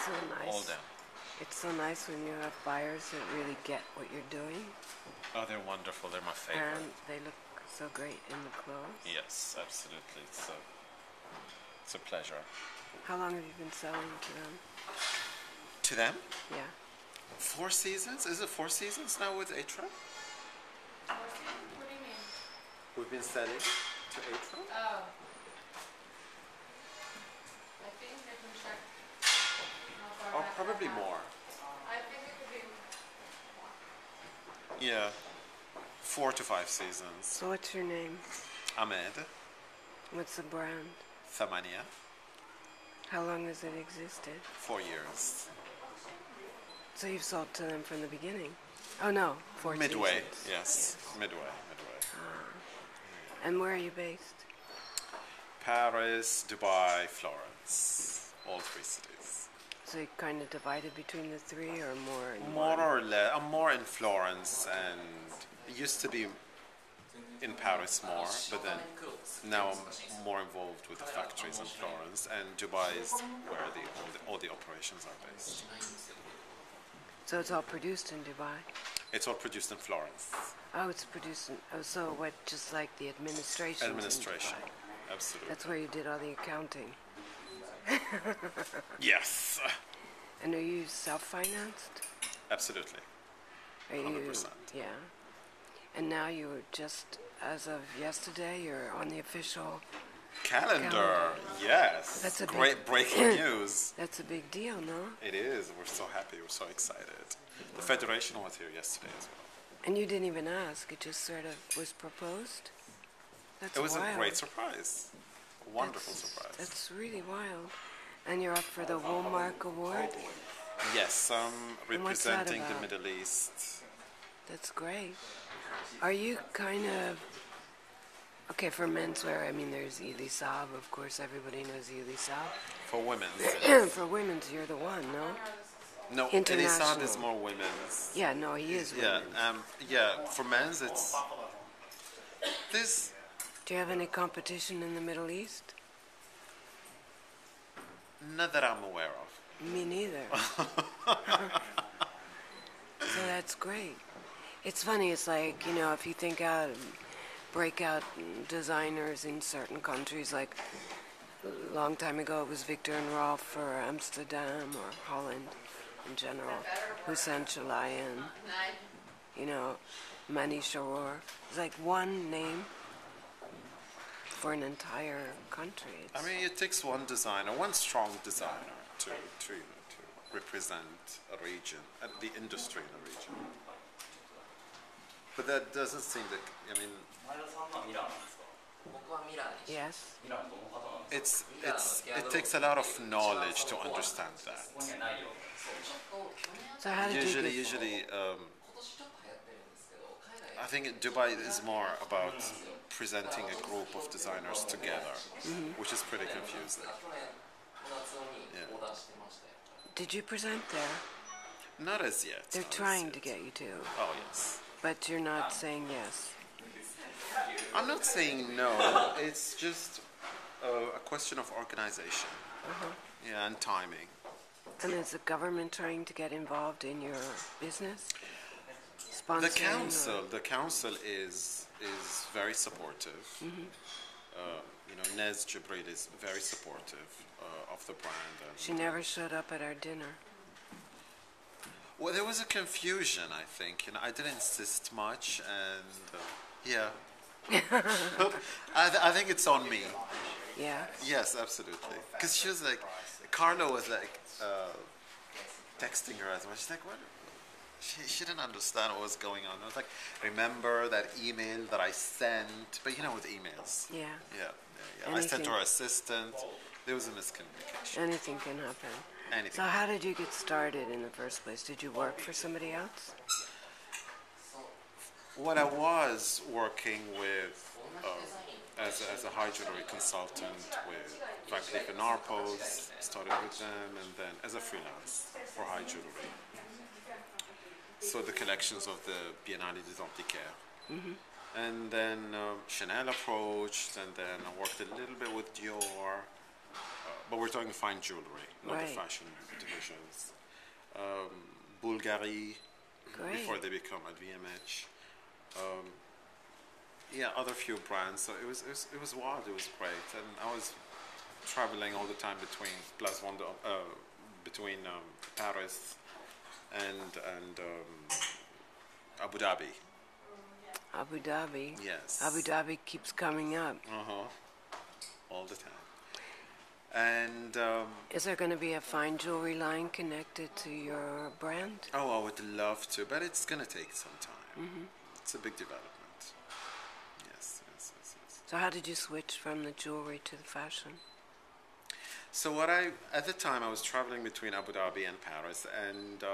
so nice. all down. It's so nice when you have buyers that really get what you're doing. Oh, they're wonderful. They're my favorite. And they look so great in the clothes. Yes, absolutely. It's a pleasure. How long have you been selling to them? To them? Yeah. 4 seasons? Is it 4 seasons now with Atra? 4 seasons? What do you mean? We've been selling to Atra? Oh. I think I can check how far Oh, back probably that more. I think it could be more. Yeah. 4 to 5 seasons. So what's your name? AHMED. What's the brand? THAMANYAH. How long has it existed? 4 years. So you've sold to them from the beginning? Oh no, 4 Midway, seasons. yes. Midway. And where are you based? Paris, Dubai, Florence. All 3 cities. So you kind of divided between the 3 or more in More one? or less. I'm more in Florence, and it used to be in Paris more, but then now I'm more involved with the factories in Florence, and Dubai is where all the operations are based. So it's all produced in Dubai? It's all produced in Florence. Oh, it's produced in... Oh, so what, just like the administration? Administration, absolutely. That's where you did all the accounting. Yes, And are you self-financed? absolutely. Are you, 100%. Yeah. And now you were just, as of yesterday, you're on the official... Calendar, yes. That's a great breaking news. That's a big deal, no? It is. We're so happy. We're so excited. The Federation was here yesterday as well. And you didn't even ask. It just sort of was proposed? That's It was wild. a great surprise. A wonderful surprise. That's really wild. And you're up for the Woolmark Award? Yes, I'm And what's that representing the about? Middle East. That's great. Are you kind of... Okay, for menswear, I mean, there's Elisab. Of course, everybody knows Elisab. For women. For women's, you're the one, no? No, International. Elisab is more women's. Yeah, no, he is Yeah, women's. for men's, it's this. Do you have any competition in the Middle East? Not that I'm aware of. Me neither. So that's great. It's funny, it's like, you know, if you think out, breakout designers in certain countries, like a long time ago it was Victor and Rolf for Amsterdam or Holland in general, Hussein Chalayan, you know, Mani Sharor. It's like one name for an entire country. I mean, it takes one designer, one strong designer to represent a region, the industry in a region. But that doesn't seem that, I mean, Yes? it takes a lot of knowledge to understand that. So how did you get... Usually, I think Dubai is more about presenting a group of designers together, which is pretty confusing. Yeah. Did you present there? Not as yet. They're not as trying yet. to get you to, Oh, yes. but you're not saying yes. I'm not saying no. It's just a question of organization. Yeah, and timing. And is the government trying to get involved in your business? The Sponsoring or- council is very supportive. You know, Nez Jibril is very supportive of the brand. And She never showed up at our dinner. well, there was a confusion, I think. You know, I didn't insist much, and yeah. I think it's on me. Yeah? Yes, absolutely. Because she was like, Carlo was like texting her as well. She's like, what? She didn't understand what was going on. I was like, remember that email that I sent? But you know, with emails. Yeah. Yeah. I sent to her assistant. There was a miscommunication. Anything can happen. Anything. So how did you get started in the first place? Did you work for somebody else? Well, I was working with, as a high jewelry consultant with Van Cleef & Arpels, started with them, and then as a freelance for high jewelry. So the collections of the Biennale des Antiquaires. And then Chanel approached, and then I worked a little bit with Dior. but we're talking fine jewelry, not the Right. fashion divisions. Bulgari, Great. before they become at VMH. Yeah, other few brands. So it was wild. It was great, and I was traveling all the time between Place Vendôme, between Paris and Abu Dhabi. Abu Dhabi. Yes. Abu Dhabi keeps coming up. All the time. And Is there going to be a fine jewelry line connected to your brand? oh, I would love to, but it's gonna take some time. It's a big development. Yes, yes, yes, yes. So how did you switch from the jewelry to the fashion? So at the time I was traveling between Abu Dhabi and Paris, and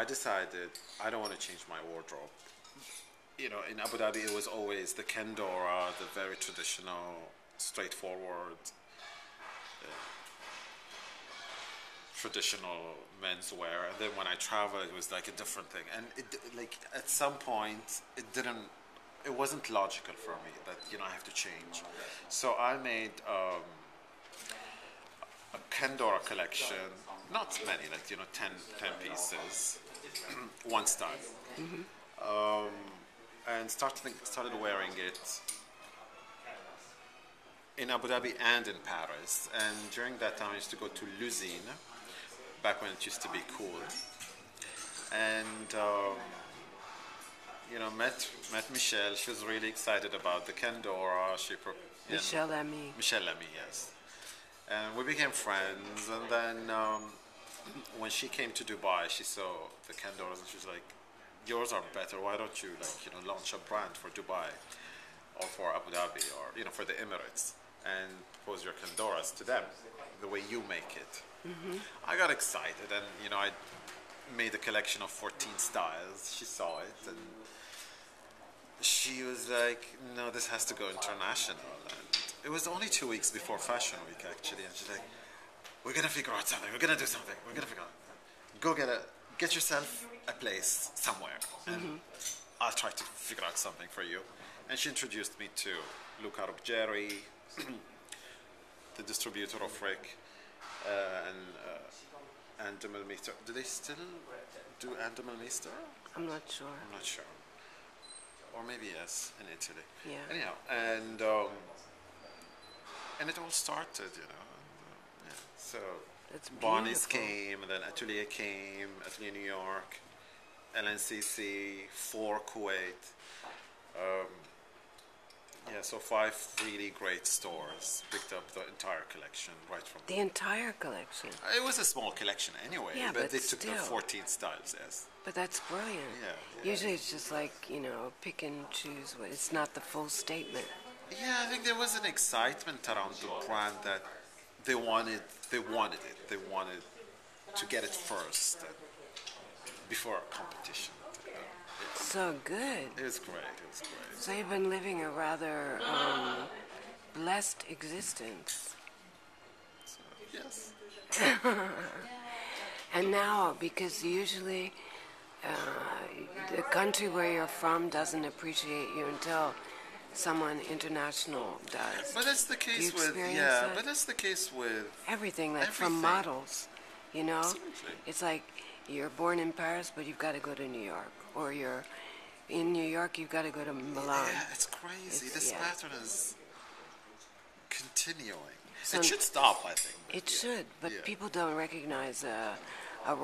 I decided I don't want to change my wardrobe. You know, in Abu Dhabi it was always the Kendora, the very traditional, straightforward, traditional menswear. And then when I traveled, it was like a different thing. And like at some point, it wasn't logical for me that I have to change. So I made a Kendora collection, not many, like 10 pieces, one style. And started wearing it in Abu Dhabi and in Paris. And during that time, I used to go to l'usine, back when it used to be cool. And met Michelle. She was really excited about the Kendora. Michelle Ami. Michelle Lamy, yes. And we became friends. And then when she came to Dubai, she saw the Kendoras and she was like, yours are better. Why don't you launch a brand for Dubai or for Abu Dhabi or for the Emirates and propose your Kendoras to them the way you make it. I got excited and I made a collection of 14 styles. She saw it and she was like, no, this has to go international. And it was only 2 weeks before Fashion Week actually, and she's like, we're gonna figure out something. We're gonna do something. We're gonna figure out. Go get yourself a place somewhere, and I'll try to figure out something for you. And she introduced me to Luca Ruggeri, the distributor of Rick, and Andemelmeister. Do they still do Andemelmeister? I'm not sure. I'm not sure. Or maybe yes, in Italy. Yeah. Anyhow, and it all started, yeah. So That's Bonnie's beautiful. came, and then Atelier came, Atelier New York, LNCC, 4 Kuwait. Yeah, so 5 really great stores picked up the entire collection right from. The entire collection. It was a small collection anyway, Yeah, but but they took the still. 14 styles, yes. But that's brilliant. Yeah. Usually it's just like, pick and choose. It's not the full statement. Yeah, I think there was an excitement around the brand that they wanted it. They wanted to get it first before competition. So good. It was great. It was great. So you've been living a rather blessed existence. So, yes. And now, because usually the country where you're from doesn't appreciate you until someone international does. But that's the case with experience that? But that's the case with Everything, like from Everything. models, Absolutely. It's like you're born in Paris, but you've got to go to New York. Or you're in New York, you've got to go to Milan. Yeah, it's crazy. This yeah. pattern is continuing. So- it should stop, I think. but It yeah. should, but Yeah. people don't recognize a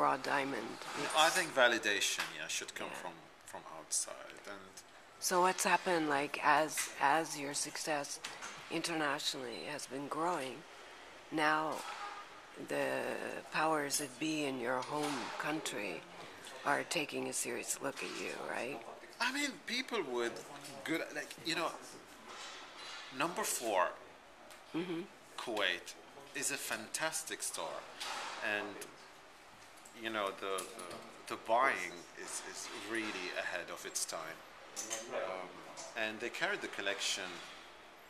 raw diamond. I think validation, should come from outside, and So what's happened, like, as your success internationally has been growing, now the powers that be in your home country are taking a serious look at you, right? I mean, people would number 4, Kuwait is a fantastic store, and the buying is really ahead of its time, and they carried the collection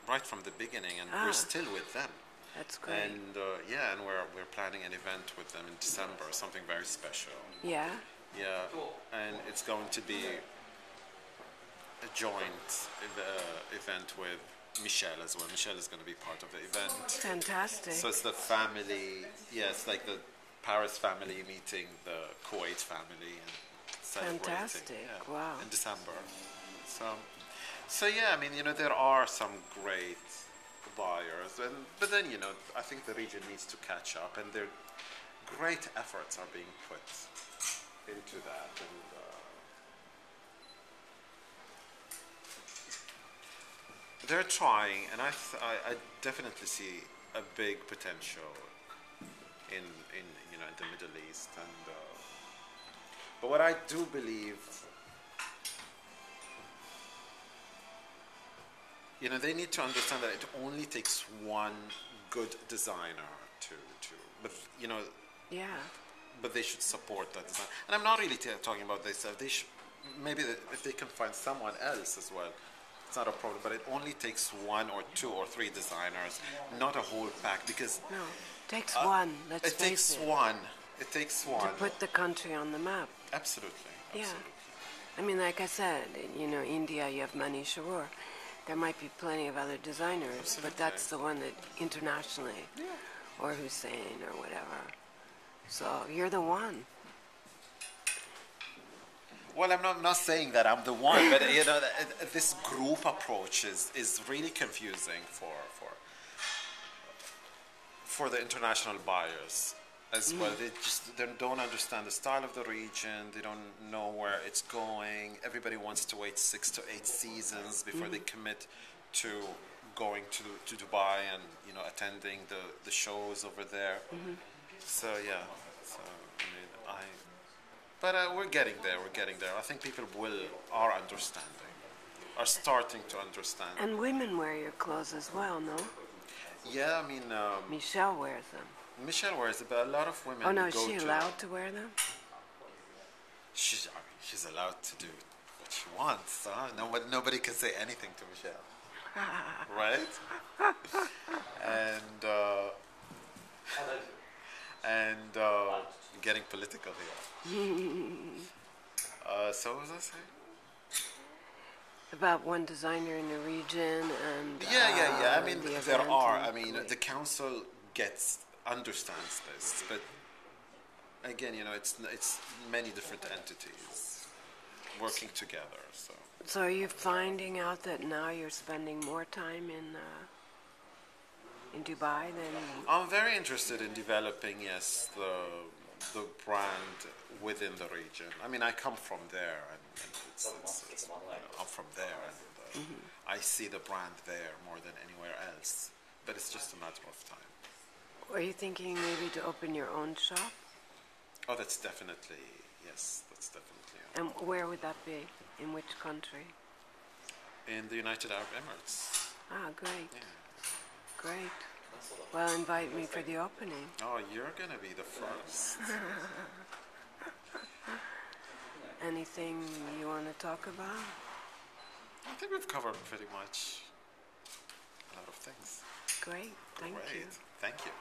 right from the beginning, and we're still with them. That's great. And and we're planning an event with them in December, something very special. Yeah? Yeah, and it's going to be a joint event with Michelle as well. Michelle is going to be part of the event. Fantastic. So it's the family, yeah, it's like the Paris family meeting the Kuwait family and celebrating. Fantastic. Yeah, Wow. in December. So yeah, I mean, there are some great buyers, but then I think the region needs to catch up, and there great efforts are being put into that, and they're trying, and I definitely see a big potential in the Middle East, and but what I do believe, they need to understand that it only takes one good designer to but Yeah. but they should support that design. And I'm not really talking about themselves. They should maybe if they can find someone else as well. It's not a problem, but it only takes one or two or three designers, not a whole pack, because No. Takes one. Let's it face takes it. one. It takes one. To put the country on the map. Absolutely. Yeah. Absolutely. I mean, like I said, India, you have Mani Sharur. There might be plenty of other designers, Absolutely. but that's the one that internationally, or Hussein or whatever. So you're the one. Well, I'm not saying that I'm the one, but this group approach is really confusing for the international buyers as well. They don't understand the style of the region. They don't know where it's going. Everybody wants to wait 6 to 8 seasons before they commit to going to Dubai and attending the shows over there. So yeah, but we're getting there. We're getting there. I think people are understanding, are starting to understand. And women wear your clothes as well, no? Yeah, I mean, Michelle wears them. Michelle wears it, but a lot of women. Oh no, is go she to, allowed to wear them? She's allowed to do what she wants. Huh? Nobody can say anything to Michelle, right? And getting political here. So what was I saying? About one designer in the region and Yeah. I mean, the there event are. and I mean, the council understands this, but again, it's many different entities working together. So are you finding out that now you're spending more time in Dubai than? I'm very interested in developing, yes, the brand within the region. I mean, I come from there, and I'm from there, and I see the brand there more than anywhere else. But it's just a matter of time. Are you thinking maybe to open your own shop? Oh, that's definitely, yes, that's definitely. And where would that be? In which country? In the United Arab Emirates. Ah, great. Yeah. Great. Well, invite me for the opening. Oh, you're going to be the first. Anything you want to talk about? I think we've covered pretty much a lot of things. Great. Thank you. Thank you.